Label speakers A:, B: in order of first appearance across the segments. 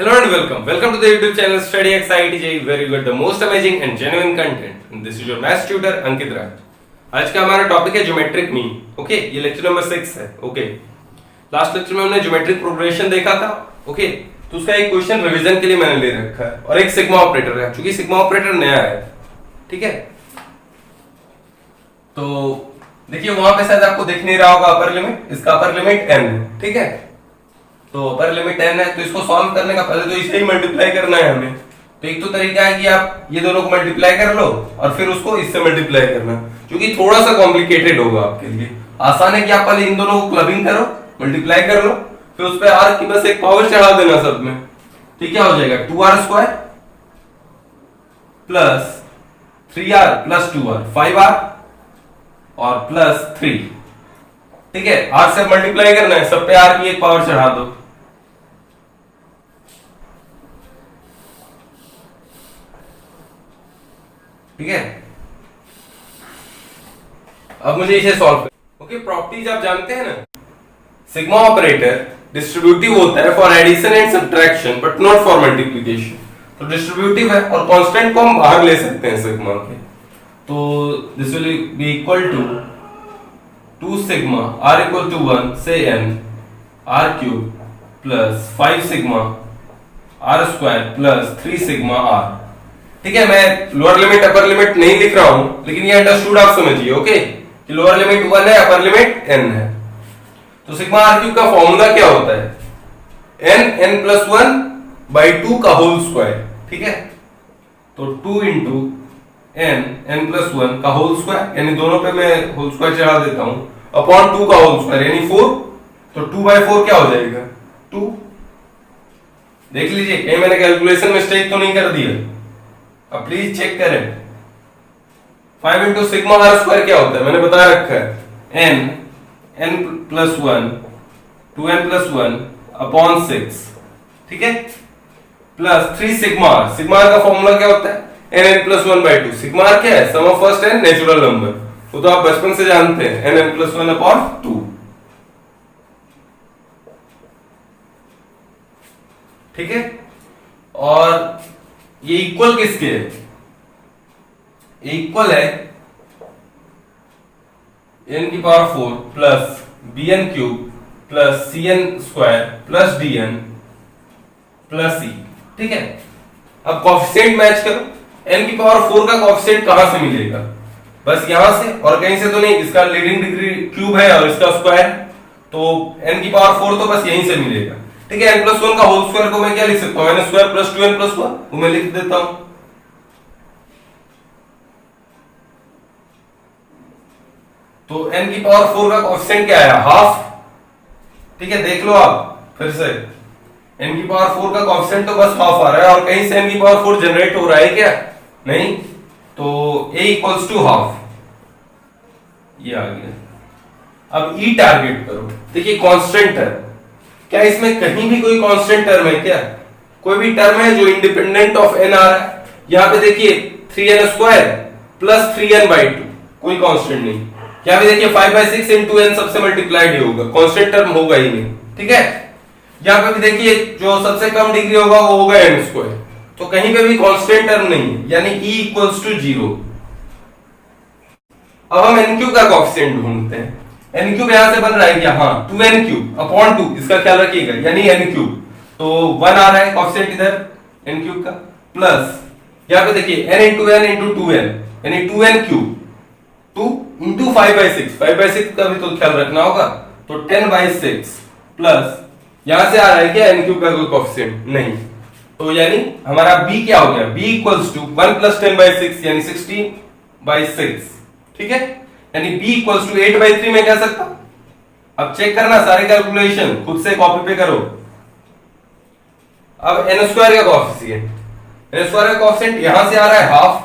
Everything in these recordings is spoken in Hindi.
A: Hello and welcome to the YouTube channel StudyXITJ, where you get the most amazing and genuine content. And this is your maths tutor अंकित राज। आज का हमारा टॉपिक है ज्योमेट्रिक मीन। ओके, ये लेक्चर नंबर 6 है। ओके, लास्ट लेक्चर में हमने ज्योमेट्रिक प्रोग्रेशन देखा था। ओके, तो उसका एक क्वेश्चन रिवीजन के लिए मैंने ले रखा है और एक सिग्मा ऑपरेटर है, क्योंकि सिग्मा ऑपरेटर नया है। ठीक है, तो देखिए वहां पे शायद आपको दिख नहीं रहा होगा अपर लिमिट, इसका अपर लिमिट n। ठीक है, तो अपर लिमिट n है, तो इसको सॉल्व करने का पहले तो इसे ही मल्टीप्लाई करना है हमें। तो एक तो तरीका है कि आप ये दोनों को मल्टीप्लाई कर लो और फिर उसको इससे मल्टीप्लाई करना, क्योंकि थोड़ा सा कॉम्प्लिकेटेड होगा आपके लिए। आसान है कि आप पहले इन दोनों को क्लबिंग करो, मल्टीप्लाई कर लो, फिर उस पर r की बस एक पावर चढ़ा देना सब में। तो क्या हो जाएगा 2r² plus 3r plus 2r 5r और प्लस 3। ठीक है, r से मल्टीप्लाई करना है, सब पे r की एक पावर चढ़ा दो। ठीक है, अब मुझे इसे सॉल्व कर। ओके, प्रॉपर्टीज आप जानते हैं ना। सिग्मा ऑपरेटर डिस्ट्रीब्यूटिव होता है for addition and subtraction but not for multiplication. तो डिस्ट्रीब्यूटिव है और कांस्टेंट को हम बाहर ले सकते हैं सिग्मा के। तो this will be equal to 2 sigma r equal to 1 से n r cube plus 5 sigma r square plus 3 sigma r। ठीक है, मैं लोअर लिमिट अपर लिमिट नहीं लिख रहा हूं, लेकिन ये अंडरस्टूड आप समझिए। ओके, कि लोअर लिमिट 1 है, अपर लिमिट n है। तो सिग्मा r क्यूब का फॉर्मूला क्या होता है? n प्लस 1 बाई 2 का होल स्क्वायर। ठीक है, तो 2 इंटू n प्लस 1 का होल स्क्वायर, यानी दोनों पे मैं होल स्क्वायर चढ़ा देता हूं, अपॉन 2 का होल स्क्वायर यानी 4। तो 2/4 क्या हो जाएगा? 2। देख लीजिए कहीं मैंने कैलकुलेशन मिस्टेक तो नहीं कर दिया, अब प्लीज चेक करें। 5 इंटू सिग्मा r स्क्वायर क्या होता है, मैंने बता रखा है n plus 1 2n plus 1 upon 6। ठीक है, प्लस 3 सिग्मा r का फॉर्मूला क्या होता है? n plus 1/2। सिग्मा r क्या है? Sum of first n natural number, वो तो आप बचपन से जानते हैं, n प्लस 1 अपॉन 2। ठीक है, और ये इक्वल किसके है? इक्वल है n की power 4 plus bn cube plus cn square plus dn plus c। ठीक है, अब कोएफिशिएंट मैच करो। n की पावर 4 का कोएफिशिएंट कहां से मिलेगा? बस यहां से, और कहीं से तो नहीं। इसका लीडिंग डिग्री क्यूब है और इसका स्क्वायर, तो n की पावर 4 तो बस यहीं से मिलेगा। ठीक है, n प्लस 1 का होल स्क्वायर को मैं क्या लिख सकता हूं? n square plus 2n plus 1, वो मैं लिख देता हूं। तो n की पावर 4 का कोएफिशिएंट क्या है? हाफ। ठीक है, देख लो आप फिर से, n की पावर 4 का कोएफिशिएंट तो बस हाफ आ रहा है, और कहीं से n की पावर 4 जनरेट हो रहा है क्या? नहीं, तो a इक्वल्स टू हाफ, ये आ गया। अब e टारगेट करो। देखिए कांस्टेंट है, क्या इसमें कहीं भी कोई कांस्टेंट टर्म है क्या? कोई भी टर्म है जो इंडिपेंडेंट ऑफ n आ रहा है? यहां पे देखिए 3n स्क्वायर प्लस 3n/2, कोई कांस्टेंट नहीं। यहां पे देखिए 5/6 इंटू n सबसे मल्टीप्लाइड ही होगा, कांस्टेंट टर्म होगा ही नहीं। ठीक है, यहां पे भी देखिए जो सबसे कम डिग्री होगा वो होगा n स्क्वायर, तो कहीं पे भी कांस्टेंट टर्म नहीं है, यानी e इक्वल्स टू 0। अब हम n क्यूब का कोएफिशिएंट ढूंढते हैं। n क्यूब यहां से बन रहा है क्या? हाँ, 2n क्यूब अपॉन 2, इसका ख्याल रखिएगा, यानी n क्यूब। तो 1 आ रहा है कोएफिशिएंट इधर n क्यूब का, प्लस यहां पे देखिए n into n into 2n, यानी 2n क्यूब, 2 इंटू 5/6, 5/6 का भी तो ख्याल रखना होगा, तो 10/6 प्लस यहां से आ रहा है क्या n क्यूब का कोई कोएफिशिएंट? नहीं। तो यानी हमारा b क्या हो गया? b इक्वल्स टू 1 प्लस 10/6 यानी 16/6। ठीक है, यानी b इक्वल्स टू 8/3 में कह सकता हूं। अब चेक करना, सारे कैलकुलेशन खुद से कॉपी पे करो। अब n स्क्वायर का कोएफिशिएंट, n स्क्वायर का कोएफिशिएंट यहां से आ रहा है हाफ।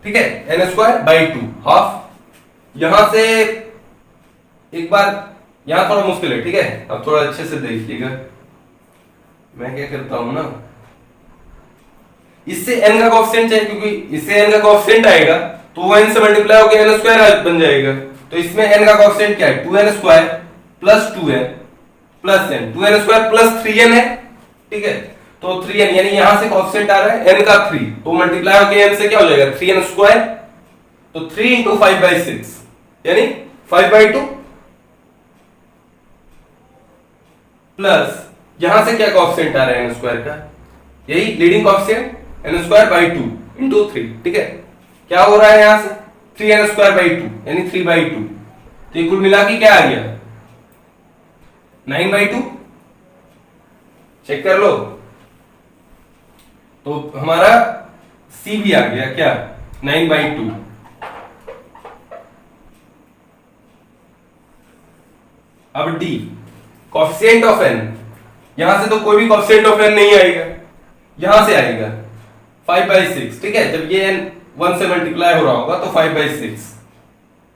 A: ठीक है, n स्क्वायर बाई 2 हाफ। यहां से एक बार, यहां थोड़ा मुश्किल है। ठीक है, अब थोड़ा अच्छे से देखिएगा, मैं क्या करता हूं ना, इससे n का कोएफिशिएंट चाहिए, क्योंकि इससे n का कोएफिशिएंट आएगा तो वो n से मल्टीप्लाई होकर n स्क्वायर बन जाएगा। तो इसमें n का कोएफिशिएंट क्या है? 2n square plus 2n plus n, 2n square plus 3n है, ठीक है। तो 3n यानी यहां से कॉन्स्टेंट आ रहा है n का 3, तो मल्टीप्लाई होकर n से क्या हो जाएगा 3n स्क्वायर, तो 3 इंटू 5/6 यानी 5/2 प्लस यहां से क्या कॉन्स्टेंट आ रहा है n स्क्वायर का, यही leading constant n square by 2 into 3, ठीक है। क्या हो रहा है यहां से 3n स्क्वायर बाई 2 यानी 3/2, तो ये कुल मिला के क्या आ गया 9/2, चेक कर लो। तो हमारा C भी आ गया क्या 9/2। अब D कोएफिशिएंट ऑफ n, यहां से तो कोई भी कोएफिशिएंट ऑफ n नहीं आएगा, यहां से आएगा 5/6, ठीक है। जब ये n 1 से मल्टीप्लाई हो रहा होगा तो 5/6,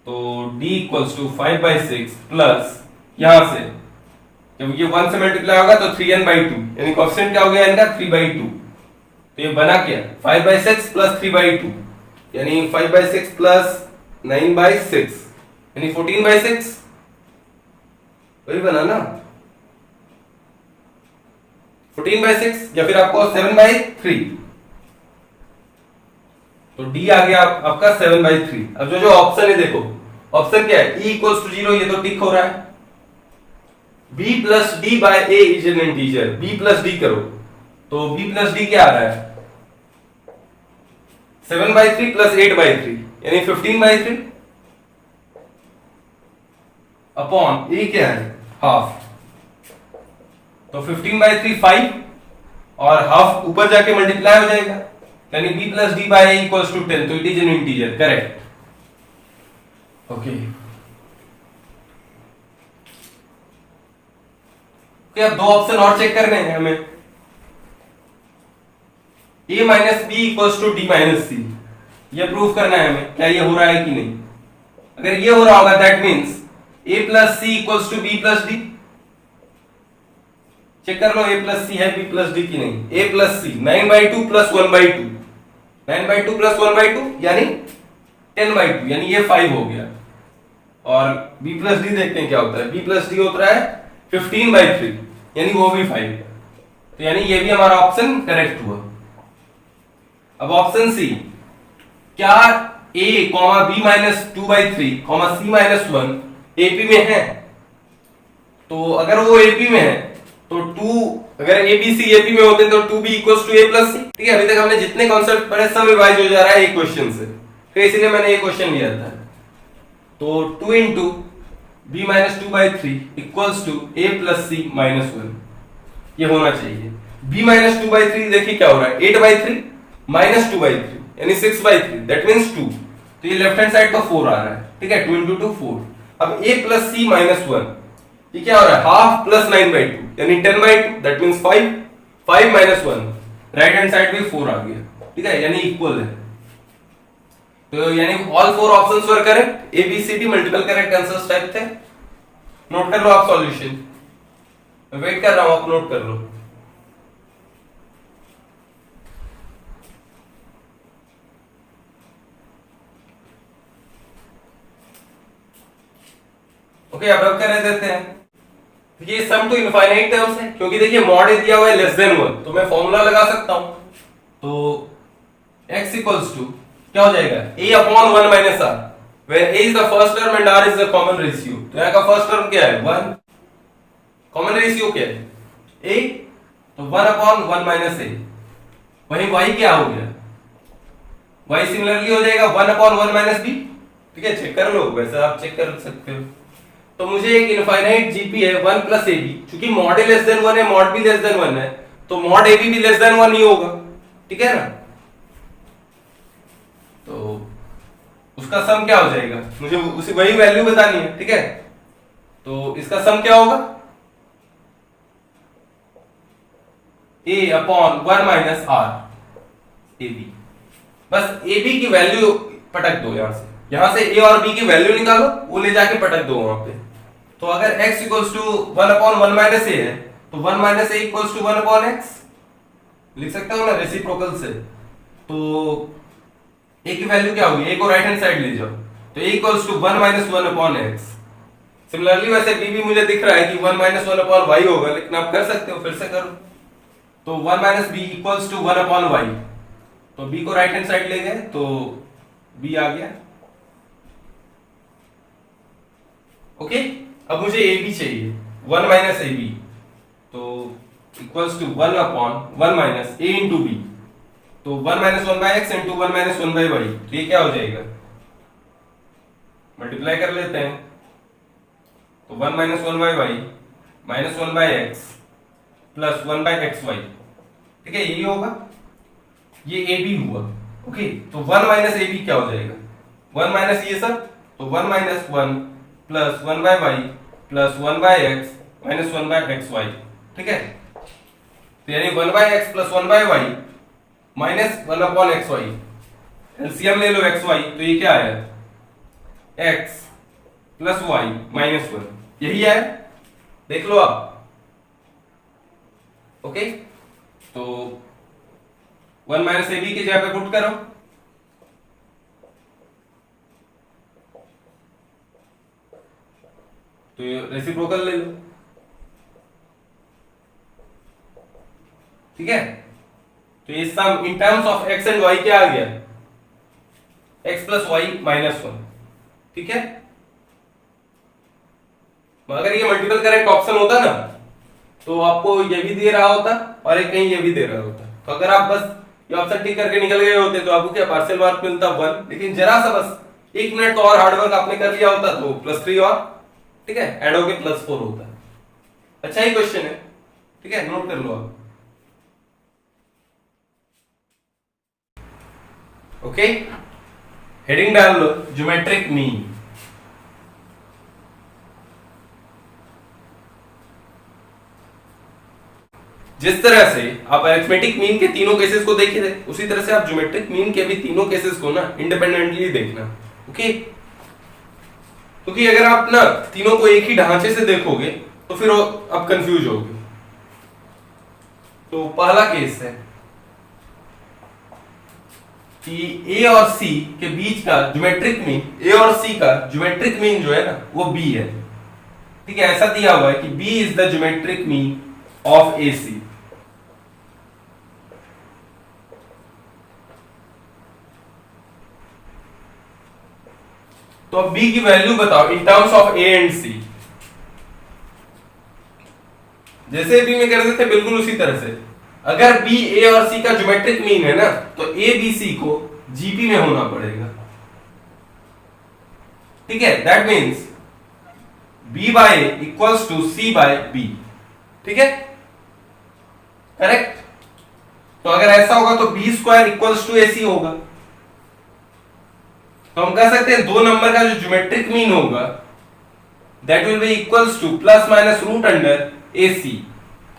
A: तो d इक्वल्स टू 5/6 प्लस यहां से जब ये 1 से मल्टीप्लाई होगा तो 3n/2 यानी कोएफिशिएंट क्या हो गया n का 3/2, तो ये बना क्या 5/6 प्लस 3/2 यानी 5/6 प्लस 9/6 यानी 14/6, वही बना ना 14/6, या फिर आपको 7/3, तो D आ गया आपका 7/3। अब जो जो ऑप्शन है देखो, ऑप्शन क्या है E इक्वल्स टू 0, ये तो टिक हो रहा है। B plus D by A is an integer, B plus D करो तो B प्लस D क्या आ रहा है 7/3 प्लस 8/3 यानी 15/3 अपॉन A क्या है हाफ, तो 15/3 5 और हाफ ऊपर जाके मल्टीप्लाई हो जाएगा यानी b plus d by a equals to 10, तो it is an integer, correct. Okay अब दो ऑप्शन और चेक करने हैं हमें, a minus B equals to d minus c, ये प्रूफ करना है हमें क्या ये हो रहा है कि नहीं। अगर ये हो रहा होगा that means a plus C equals to B plus D, check कर लो a प्लस सी है b प्लस डी की नहीं, a plus C 9/2 plus 1/2, 9/2 plus 1/2 यानी 10/2 यानी ये 5 हो गया। और b प्लस डी देखते हैं क्या होता है, b प्लस डी होता है 15/3 यानी वो भी 5, तो यानी ये भी हमारा ऑप्शन करेक्ट हुआ। अब ऑप्शन सी, क्या a b minus 2/3 c minus 1 AP में है, तो अगर वो AP में है तो 2 अगर ABC AP में होते तो 2B equals to A plus C, ठीक है। अभी तक हमने जितने कॉन्सेप्ट पढ़े सब रिवाइज हो जा रहा है एक क्वेश्चन से, तो इसीलिए मैंने ये क्वेश्चन लिया था। तो 2 into B minus 2/3 equals to A plus C minus 1, ये होना चाहिए। B माइनस 2/3 देखिए क्या हो रहा है 8/3 माइनस 2/3 यानी 6/3 दैट मींस 2, तो ये लेफ्ट हैंड साइड तो 4 आ रहा है, ठीक है। 2 इंटू 2 4। अब A प्लस C माइनस 1, ये क्या हो रहा है हाफ प्लस 9/2 यानी 10/2 that means 5, 5 minus 1 right hand side भी 4 आ गया, ठीक है, यानी इक्वल है। तो यानी all 4 options were correct, A B C D multiple correct answers type थे। नोट कर लो आप सॉल्यूशन, मैं वेट कर रहा हूं, आप नोट कर लो। ओके अब रब कर देते हैं, ये सम टू इनफाइनाइट टर्म्स है क्योंकि देखिए मॉड दिया हुआ है लेस देन 1, तो मैं फॉर्मूला लगा सकता हूं। तो x इक्वल्स टू क्या हो जाएगा a upon 1 minus r, where a is the first term and r is the common ratio. तो यहां का फर्स्ट टर्म क्या है 1, कॉमन रेशियो क्या है a, तो 1 अपॉन 1 माइनस a, वहीं y क्या हो गया y सिमिलरली हो जाएगा 1 अपॉन 1 माइनस b, ठीक है। चेक कर लो, वैसे आप चेक कर सकते हो। तो मुझे एक इनफाइनाइट जीपी है 1 प्लस ए बी, क्योंकि मॉड ए लेस देन 1 है मॉड बी लेस देन 1 है, तो मॉड ए बी भी लेस देन 1 ही होगा, ठीक है ना। तो उसका सम क्या हो जाएगा, मुझे उसी वही वैल्यू बतानी है, ठीक है। तो इसका सम क्या होगा a upon 1 minus r A B, बस ए बी की वैल्यू पटक दो यहां से a और b की वैल्यू निकालो, वो ले जाके पटक दो वहां पे। तो अगर x equals to 1 upon 1 minus a है तो 1 minus a equals to 1 upon x लिख सकता हूं ना रेसिप्रोकल से। तो a की वैल्यू क्या होगी, a को राइट हैंड साइड ले जाओ, तो a equals to 1 minus 1 upon x, similarly वैसे बी भी मुझे दिख रहा है कि 1 माइनस 1 अपॉन वाई होगा, लेकिन आप कर सकते हो, फिर से करो। तो 1 minus B equals to 1 upon Y, तो बी को राइट हैंड साइड ले गए तो बी आ गया। ओके, अब मुझे ए बी चाहिए, 1 माइनस ए बी, तो equals to 1 upon 1 minus A into B, तो 1 minus 1 by X into 1 minus 1 by Y, तो ये क्या हो जाएगा, मल्टीप्लाई कर लेते हैं। तो 1 minus 1 by Y minus 1 by X plus 1 by X Y, ठीक है, यही होगा, ये ए बी हुआ। ओके, तो 1 माइनस ए बी क्या हो जाएगा, 1 माइनस ये सब, तो 1 minus 1 plus 1 by Y plus 1 by X minus 1 by X Y, ठीक है। तो यानी 1 by X plus 1 by Y minus 1 upon X Y, LCM ले लो एक्स वाई, तो ये क्या आया, एक्स प्लस वाई माइनस 1, यही है, देख लो आप। ओके, तो 1 माइनस ए बी की जगह पे पुट करो, तो ये रेसिप्रोकल ले लो, ठीक है। तो ये sum in terms of x and y क्या आ गया, एक्स प्लस वाई माइनस 1, ठीक है। अगर ये मल्टीपल करेक्ट ऑप्शन होता ना, तो आपको ये भी दे रहा होता और एक कहीं ये भी दे रहा होता, तो अगर आप बस ये ऑप्शन टिक करके निकल गए होते तो आपको क्या पार्शियल मार्क मिलता 1, लेकिन जरा सा बस 1 मिनट तो और हार्डवर्क आपने कर लिया होता तो +3 और, ठीक है, ऐड होके +4 होता। अच्छा ही क्वेश्चन है, ठीक है, नोट कर लो आप। ओके, हेडिंग डाल लो ज्योमेट्रिक मीन। जिस तरह से आप अरिथमेटिक मीन के तीनों केसेस को देखे थे, उसी तरह से आप ज्योमेट्रिक मीन के भी तीनों केसेस को ना इंडिपेंडेंटली देखना। ओके, क्योंकि अगर आप ना तीनों को एक ही ढांचे से देखोगे तो फिर आप कंफ्यूज होगे। तो पहला केस है कि ए और सी के बीच का ज्योमेट्रिक मीन, ए और सी का ज्योमेट्रिक मीन जो है ना वो बी है, ठीक है। ऐसा दिया हुआ है कि b is the geometric mean of a c. तो अब बी की वैल्यू बताओ in terms of a and c. जैसे बी में करते थे बिल्कुल उसी तरह से, अगर बी ए और सी का ज्योमेट्रिक मीन है ना, तो ए बी सी को जीपी में होना पड़ेगा, ठीक है। That means B by A equals to C by B, ठीक है, करेक्ट। तो अगर ऐसा होगा तो B square equals to A C होगा। तो हम कह सकते हैं दो नंबर का जो ज्योमेट्रिक मीन होगा that will be equals to plus minus root under a c,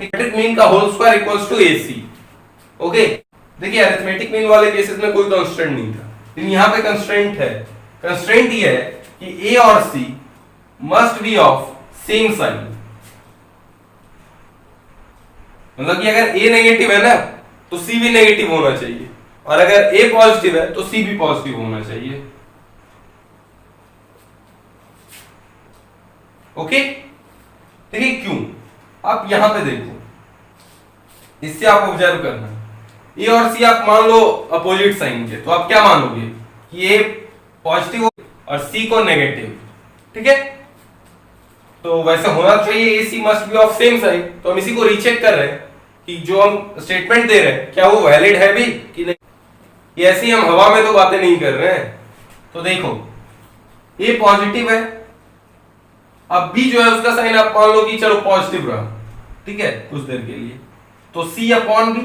A: geometric mean का whole square equals to A c. Okay, देखिए अरिथमेटिक मीन वाले केसेस में कोई कंस्ट्रेंट नहीं था, लेकिन यहां पे कंस्ट्रेंट है। कंस्ट्रेंट ये है कि ए और c must be of same sign, मतलब कि अगर ए नेगेटिव है ना तो सी भी नेगेटिव होना चाहिए, और अगर ए पॉजिटिव है तो सी भी पॉजिटिव होना चाहिए। ओके, देखिए क्यों, आप यहां पे देखो, इससे आप ऑब्जर्व करना, ए और सी आप मान लो अपोजिट साइन के, तो आप क्या मानोगे कि ए पॉजिटिव और सी को नेगेटिव, ठीक है। तो वैसे होना चाहिए a c must be of same sign. तो हम इसी को रीचेक कर रहे हैं कि जो हम स्टेटमेंट दे रहे हैं क्या वो वैलिड है भी कि नहीं। ये ऐसे ही हम हवा में तो बातें नहीं कर रहे हैं। तो देखो ए पॉजिटिव है, अब बी जो है उसका साइन आप मान लो कि चलो पॉजिटिव रहा, ठीक है, कुछ देर के लिए, तो सी अपॉन बी,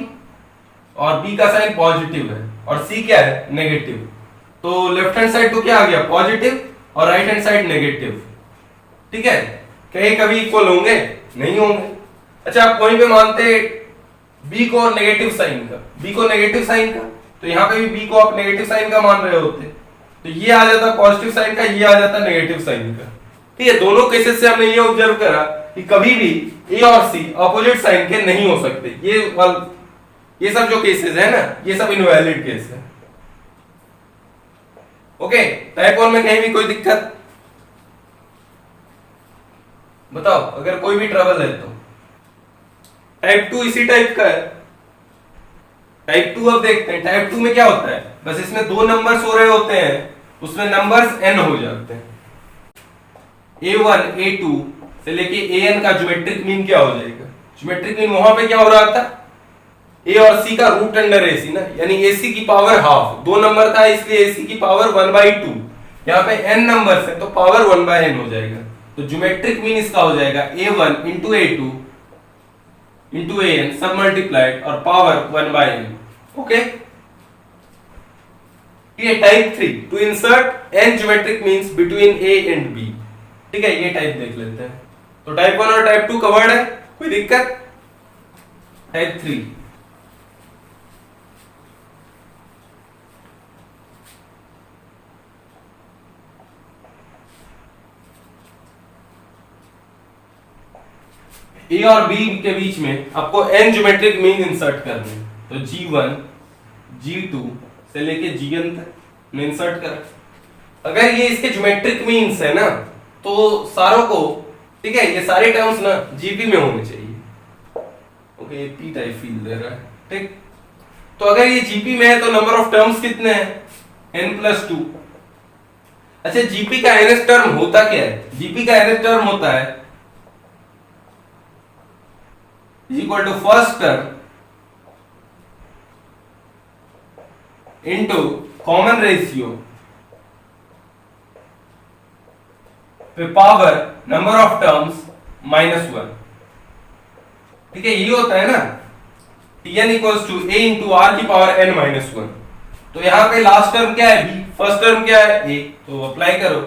A: और बी का साइन पॉजिटिव है और सी क्या है नेगेटिव, तो लेफ्ट हैंड साइड तो क्या आ गया पॉजिटिव और राइट हैंड साइड नेगेटिव, ठीक है। कहीं कभी इक्वल होंगे नहीं होंगे। अच्छा, आप वहीं पे मानते बी को नेगेटिव साइन का, बी को नेगेटिव साइन का, तो यहां पे भी बी को आप नेगेटिव साइन का मान रहे होते, तो ये आ जाता पॉजिटिव साइन का, ये आ जाता नेगेटिव साइन का, ठीक है। दोनों केसेस से हमने ये ऑब्जर्व करा कि कभी भी ए और सी अपोजिट साइन के नहीं हो सकते। ये सब जो केसेस है ना, ये सब इनवैलिड केस है। ओके, टाइप 1 में कहीं भी कोई दिक्कत? बताओ अगर कोई भी ट्रबल है तो। टाइप 2 इसी टाइप का है। टाइप 2 अब देखते हैं। टाइप 2 में क्या होता है, बस इसमें दो नंबर्स हो रहे होते हैं, उसमें नंबर्स n हो जाते हैं। a1 a2 से लेके an का ज्योमेट्रिक मीन क्या हो जाएगा? ज्योमेट्रिक मीन वहां पे क्या हो रहा था, a और c का रूट अंडर ac ना, यानी ac की पावर हाफ। दो नंबर था इसलिए ac की पावर 1/2। यहाँ पे n नंबर्स है तो पावर 1/n हो जाएगा। तो ज्योमेट्रिक मीन इसका हो जाएगा a1 into a2 into an सब मल्टीप्लाइड और पावर 1/n। ओके, ये type 3 to insert n geometric means between a and b। ठीक है, ये टाइप देख लेते हैं। तो टाइप 1 और टाइप 2 कवर्ड है, कोई दिक्कत? टाइप 3 ए और बी के बीच में आपको n ज्योमेट्रिक मीन इंसर्ट करने हैं। तो G1 G2 से लेके Gn तक में इंसर्ट कर। अगर ये इसके ज्योमेट्रिक मीन्स है ना तो सारों को, ठीक है, ये सारे टर्म्स ना जीपी में होने चाहिए। ओके, ये पी टाइप फील दे रहा है। ठीक, तो अगर ये जीपी में है तो नंबर ऑफ टर्म्स कितने हैं? n+2। अच्छा, जीपी का nth टर्म होता क्या है? जीपी का nth टर्म होता है equal to first term into common ratio पे पावर नंबर ऑफ टर्म्स -1। ठीक है, यही होता है ना, Tn equals to a into are की पावर n-1। तो यहां पे लास्ट टर्म क्या है? b। फर्स्ट टर्म क्या है? a। तो अप्लाई करो,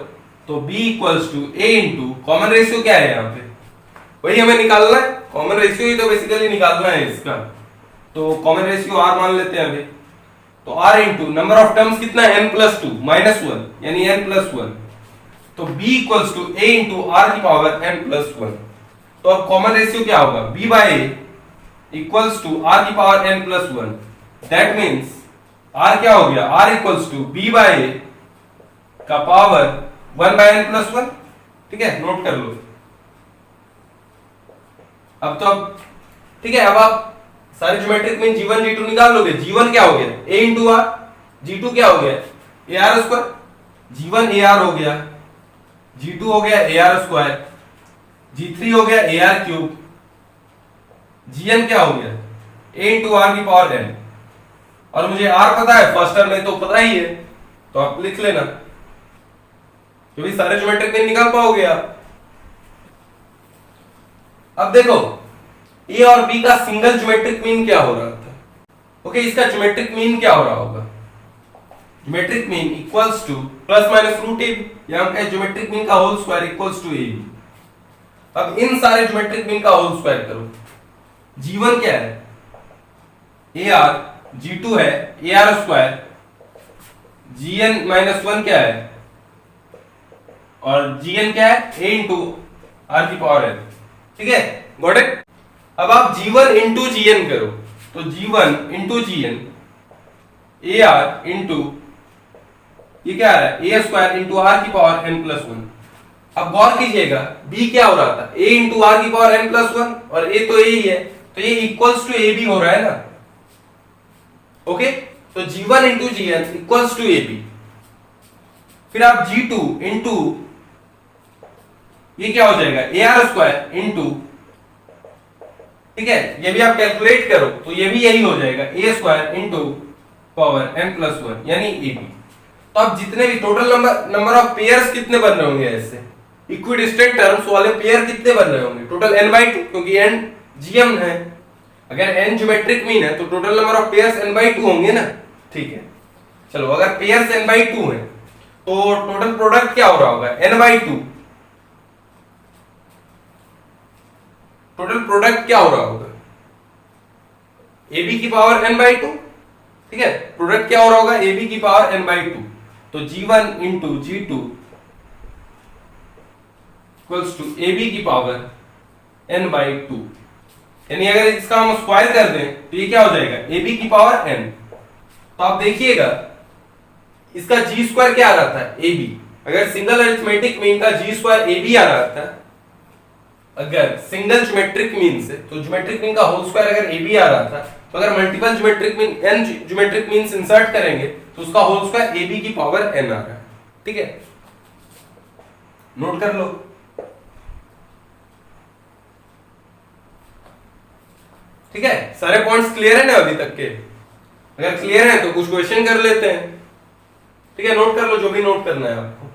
A: तो b equals to a into common ratio क्या है यहाँ पे? वही हमें निकालना है, कॉमन रेशियो ही तो बेसिकली निकालना है इसका। तो कॉमन रेशियो r मान लेते हैं अभी। तो r into number of terms कितना है? n+2 -1 यानी n+1। तो b equals to a into are की पावर n+1। तो अब कॉमन रेशियो क्या होगा? b by a equals to r की power n+1। That means r क्या हो गया? r equals to b by a का पावर 1/n+1। ठीक है, नोट कर लो। अब तो ठीक है, अब आप सारे ज्योमेट्रिक मीन G1 G2 निकाल लोगे। G1 क्या हो गया? a into are. G2 क्या हो गया? AR square. G1 AR हो गया, G2 हो गया AR स्क्वायर, G3 हो गया AR क्यूब, Gn क्या हो गया? a इंटू आर की पावर n। और मुझे r पता है, फर्स्ट टर्म में तो पता ही है, तो आप लिख लेना, क्योंकि सारे ज्योमेट्रिक मीन निकाल पाओगे आप। अब देखो a और b का सिंगल ज्योमेट्रिक मीन क्या हो रहा था? ओके, इसका ज्योमेट्रिक मीन क्या हो रहा होगा? Geometric mean equals to ±√ab, यहां पे ज्योमेट्रिक मीन का whole square equals to ab। अब इन सारे ज्योमेट्रिक मीन का होल स्क्वायर करो। G1 क्या है? AR, G2 है AR स्क्वायर, Gn-1 क्या है? और Gn क्या है? a इंटू आर की पावर n। ठीक है, गॉट इट? अब आप G1 इंटू Gn करो, तो G1 into Gn AR into ये क्या आ रहा है? a स्क्वायर इंटू आर की पावर n+1। अब गौर कीजिएगा, b क्या हो रहा था? a इंटू आर की पावर n+1 और a तो यही है, तो ये इक्वल्स टू ab हो रहा है ना। ओके, तो G1 into Gn equals to ab। फिर आप G2 इंटू ये क्या हो जाएगा? AR स्क्वायर इंटू, ठीक है, ये भी आप कैलकुलेट करो तो ये भी यही हो जाएगा, a square into power n+1 यानी ab। तो अब जितने भी टोटल नंबर ऑफ पेयर्स कितने बन रहे होंगे ऐसे? इक्विडिस्टेंट टर्म्स वाले पेयर कितने बन रहे होंगे? टोटल n/2, क्योंकि n GM है। अगर n ज्योमेट्रिक मीन है तो total number of pairs n/2 होंगे ना। ठीक है, चलो, अगर पेयर्स n/2 है तो टोटल प्रोडक्ट क्या हो रहा होगा? n/2। टोटल प्रोडक्ट क्या हो रहा होगा? ab की पावर n/2। ठीक है, प्रोडक्ट क्या हो रहा होगा? ab की पावर n/2। तो G1 into G2 equals to ab की पावर n/2। यानी अगर इसका हम स्क्वायर कर दें तो ये क्या हो जाएगा? ab की पावर n। तो आप देखिएगा इसका g स्क्वायर क्या आ रहा था? ab। अगर सिंगल अरिथमेटिक मीन का g स्क्वायर ab आ रहा था अगर सिंगल ज्योमेट्रिक मीन से, तो ज्योमेट्रिक मीन का होल स्क्वायर अगर ए बी आ रहा था, तो अगर multiple geometric mean n geometric means insert करेंगे तो उसका होल स्क्वायर ए बी की पावर n आ रहा है। ठीक है, नोट कर लो। ठीक है, सारे पॉइंट्स क्लियर है ना अभी तक के? अगर क्लियर है तो कुछ क्वेश्चन कर लेते हैं। ठीक है, नोट कर लो जो भी नोट करना है आपको।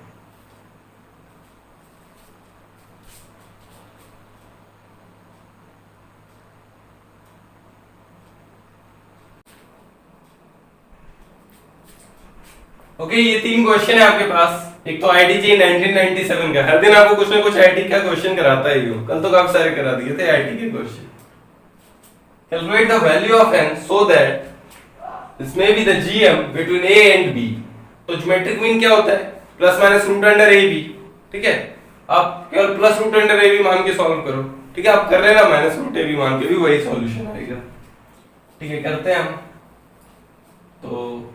A: ओके, ये 3 क्वेश्चन है आपके पास। एक तो आईटीजे 1997 का, हर दिन आपको कुछ ना कुछ आईटी का क्वेश्चन कराता ही हूं, कल तो काफी सारे करा दिए थे आईटी के question. Calculate the value of n so that this may be the GM between a and b। तो ज्योमेट्रिक मीन क्या होता है? Plus minus root under A B. ठीक है, आप केवल plus root under A B मान के सॉल्व करो। ठीक है, आप कर रहे हैं ना माइनस रूट ए बी मान के भी वही सॉल्यूशन आएगा। ठीक है, करते हैं हम। तो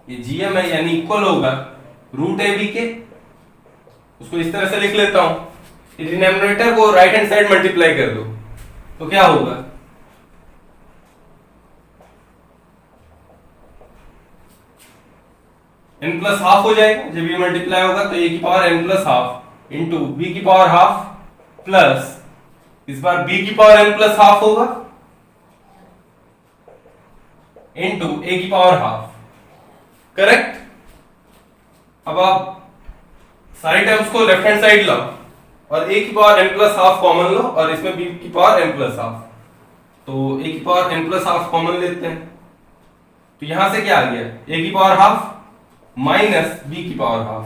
A: ये जीएम है यानी इक्वल होगा रूट ए बी के। उसको इस तरह से लिख लेता हूं, डिनोमिनेटर को राइट हैंड साइड मल्टीप्लाई कर दो तो क्या होगा? n प्लस हाफ हो जाएगा। जब ये मल्टीप्लाई होगा तो a की power n plus half into b की पावर हाफ प्लस इस बार b की पावर n प्लस हाफ होगा इंटू a की पावर हाफ। करेक्ट। अब आप सारी टर्म्स को लेफ्ट हैंड साइड लाओ और a की power n plus half common लो और इसमें b की पावर n प्लस हाफ। तो a की power n plus half common लेते हैं तो यहां से क्या आ गया? a की पावर हाफ माइनस b की पावर हाफ।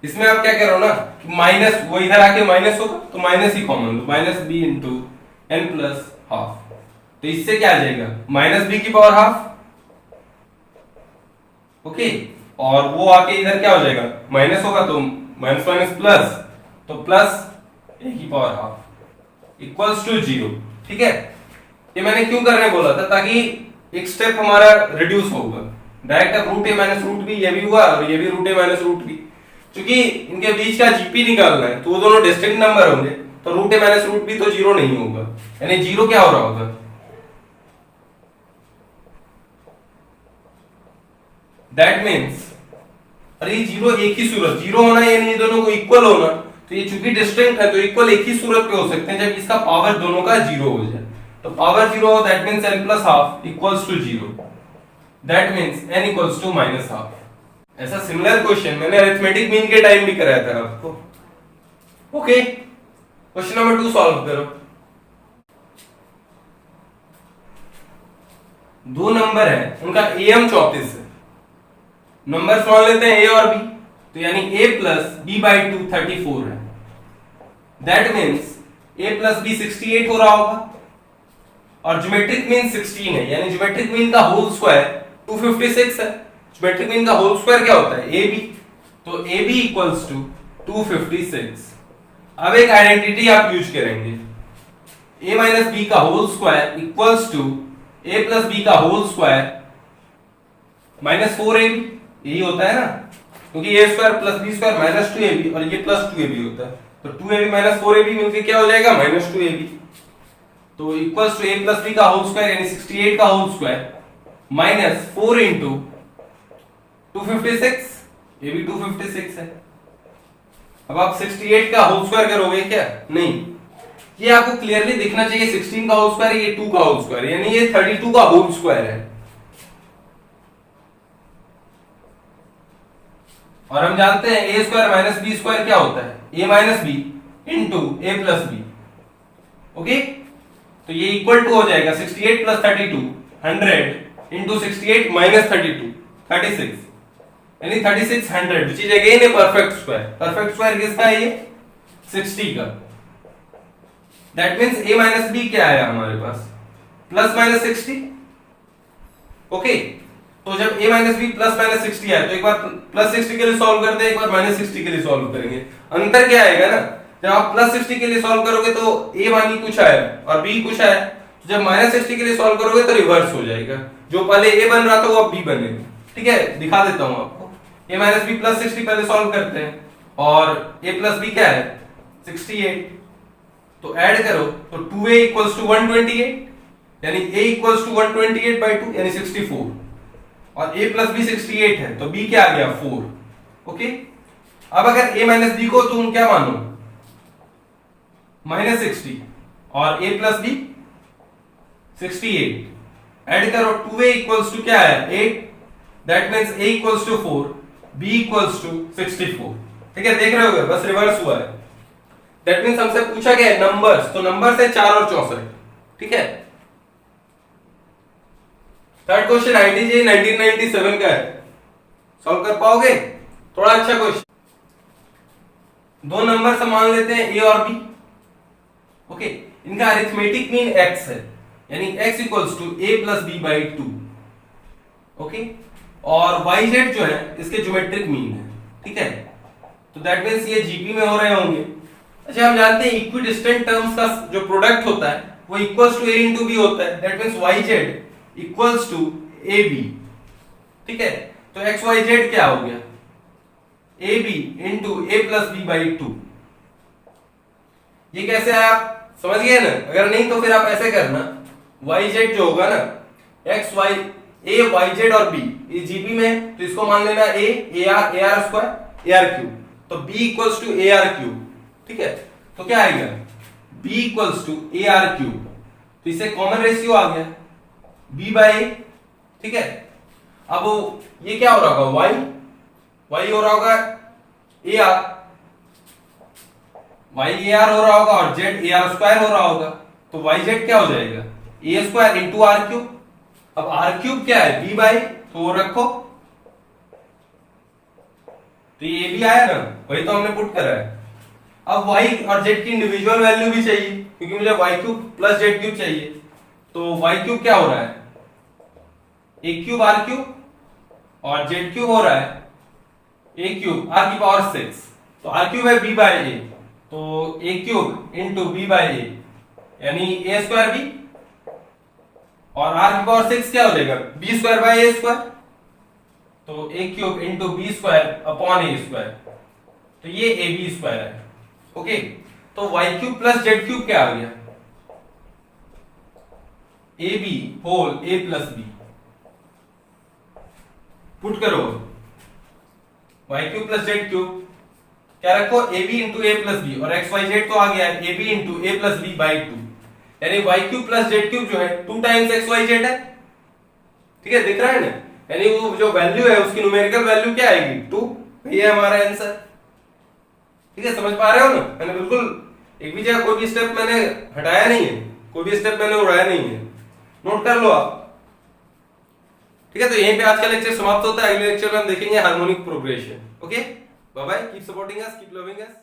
A: इसमें आप क्या करो ना कि माइनस, वो इधर आके माइनस होगा तो माइनस ही कॉमन लो, minus b into n plus half. तो इससे क्या आ जाएगा? माइनस b की पावर हाफ। ओके, और वो आके इधर क्या हो जाएगा? माइनस होगा तो माइनस माइनस प्लस, तो प्लस a की पावर हाफ इक्वल्स टू 0। ठीक है, ये मैंने क्यों करने बोला था? ताकि एक स्टेप हमारा रिड्यूस होगा। डायरेक्ट अब रूट ए माइनस रूट बी ये भी हुआ और ये भी रूट ए माइनस रूट बी। क्योंकि इनके बीच का जीपी निकालना है तो वो दोनों डिस्टिंक्ट नंबर होंगे, तो रूट ए माइनस रूट बी तो 0 नहीं होगा, यानी 0 क्या हो रहा होगा? दैट मीन्स, अरे 0 एक ही सूरत 0 होना यानी ये दोनों को इक्वल होना। तो ये चूंकि डिस्टिंक्ट है तो इक्वल एक ही सूरत पे हो सकते हैं जब इसका पावर दोनों का 0 हो जाए। तो पावर 0 हो that means n plus half equals to 0। That means n equals to minus half. ऐसा सिमिलर क्वेश्चन मैंने अरिथमेटिक मीन के टाइम भी कराया था आपको। ओके, क्वेश्चन नंबर 2 सॉल्व करो। दो नंबर है, उनका am 34 है। नंबर मान लेते हैं a और b, तो यानी a प्लस b बाई 2 34 है। That means a plus b 68 हो रहा होगा और ज्योमेट्रिक मीन 16 है, यानी ज्योमेट्रिक मीन का होल स्क्वायर 256 है। ज्योमेट्रिक मीन का होल स्क्वायर क्या होता है? ab। तो ab इक्वल्स टू 256। अब एक आइडेंटिटी आप यूज करेंगे, a माइनस b का whole square equals to a plus b का होल स्क्वायर माइनस 4ab। यही होता है ना, क्योंकि a square plus b square minus 2ab और ये प्लस 2ab होता है, तो 2ab माइनस 4ab मिलके क्या हो जाएगा? Minus 2ab। तो equals to a plus b का होल स्क्वायर यानी 68 का होल स्क्वायर माइनस 4 इंटू 256, ये भी 256 है। अब आप 68 का होल स्क्वायर करोगे क्या? नहीं, ये आपको क्लियरली दिखना चाहिए 16 का होल स्क्वायर, ये 2 का होल स्क्वायर, यानी ये 32 का होल स्क्वायर है। और हम जानते हैं a square minus B square क्या होता है? a minus B into A plus B. Okay, तो ये इक्वल टू हो जाएगा 68 प्लस 32 100 इंटू 68 माइनस 32 36, यानी 36 100 which is again a perfect square. Perfect square किसका है? ये 60 का। That means a minus B क्या आया हमारे पास? Plus minus 60। ओके, तो जब a minus B plus minus 60 आए तो एक बार प्लस 60 के लिए सॉल्व करते हैं, एक बार माइनस 60 के लिए सॉल्व करेंगे। अंतर क्या आएगा ना, जब आप प्लस 60 के लिए सॉल्व करोगे तो a मान कुछ आया और b कुछ आया, तो जब -60 के लिए सॉल्व करोगे तो रिवर्स हो जाएगा, जो पहले a बन रहा था वो अब b बनेगा। ठीक है, दिखा देता हूं आपको। a - b + 60 पहले सॉल्व करते हैं, और a + b क्या है 68, तो ऐड करो तो 2a = 128, यानी a = 128/2 यानी 64, और a + b 68 है तो b क्या आ गया 4। ओके, अब अगर a - b को तुम क्या मानो -60 और a + b 68, ऐड करो 2a = क्या है 8, दैट मींस a = 4, b = 64। ठीक है, देख रहे होगे बस रिवर्स हुआ है। दैट मींस हमसे पूछा गया है नंबर्स, तो नंबर्स है 4 और 64। ठीक है, थर्ड क्वेश्चन IITJEE 1997 का है, सॉल्व कर पाओगे? थोड़ा अच्छा क्वेश्चन। दो नंबर से मान लेते हैं a और b। ओके, इनका अरिथमेटिक मीन x है, यानी x = a + b/2। ओके, और yz जो है इसके ज्योमेट्रिक मीन है। ठीक है, तो दैट मींस ये जीपी में हो रहे होंगे। अच्छा, हम जानते हैं इक्विडिस्टेंट टर्म्स का जो प्रोडक्ट होता है वो = a × b होता है, दैट मींस yz = ab। ठीक है, तो xyz क्या हो गया ab × a + b/2। ये कैसे आया आप समझ गए ना? अगर नहीं तो फिर आप ऐसे करना, yz जो होगा ना x y a yz और b ये जीपी में है, तो इसको मान लेना a ar² ar³, तो b = ar³। ठीक है, तो क्या आएगा b = ar³, तो इससे कॉमन रेशियो आ गया b/a। ठीक है, अब ये क्या हो रहा होगा y हो रहा होगा y ar हो रहा होगा, और z ar² हो रहा होगा, तो yz क्या हो जाएगा a² × r³। अब r³ क्या है b/a, तो वो रखो, तो ये भी आया ना, वही तो हमने पुट करा है। अब y और z की इंडिविजुअल वैल्यू भी चाहिए, क्योंकि मुझे y³ + z³ चाहिए, तो y³ क्या हो रहा है a³ r³ और z³ हो रहा है a³ r⁶, तो r³ है b/a, तो a³ × b/a यानी a²b, और r⁶ क्या हो जाएगा b²/a², तो a³ × b²/a², तो ये ab² है। ओके, तो y³ + z³ क्या आ गया ab whole a + b। Put करो y³ + z³ क्या रखो ab × a + b, और xyz तो आ गया है ab × a + b/2, यानी y³ + z³ जो है 2 टाइम्स xyz है। ठीक है, दिख रहा है ना, यानी वो जो वैल्यू है उसकी न्यूमेरिकल वैल्यू क्या आएगी 2। ये है हमारा आंसर। ठीक है, समझ पा रहे हो ना? मैंने बिल्कुल एक भी जगह कोई भी स्टेप मैंने हटाया नहीं है, कोई भी स्टेप मैंने उड़ाया नहीं है, नोट कर लो आप। ठीक है, तो यहीं पे आज का लेक्चर समाप्त होता है। अगले लेक्चर में हम देखेंगे harmonic progression. Okay, bye bye, keep supporting us, keep loving अस।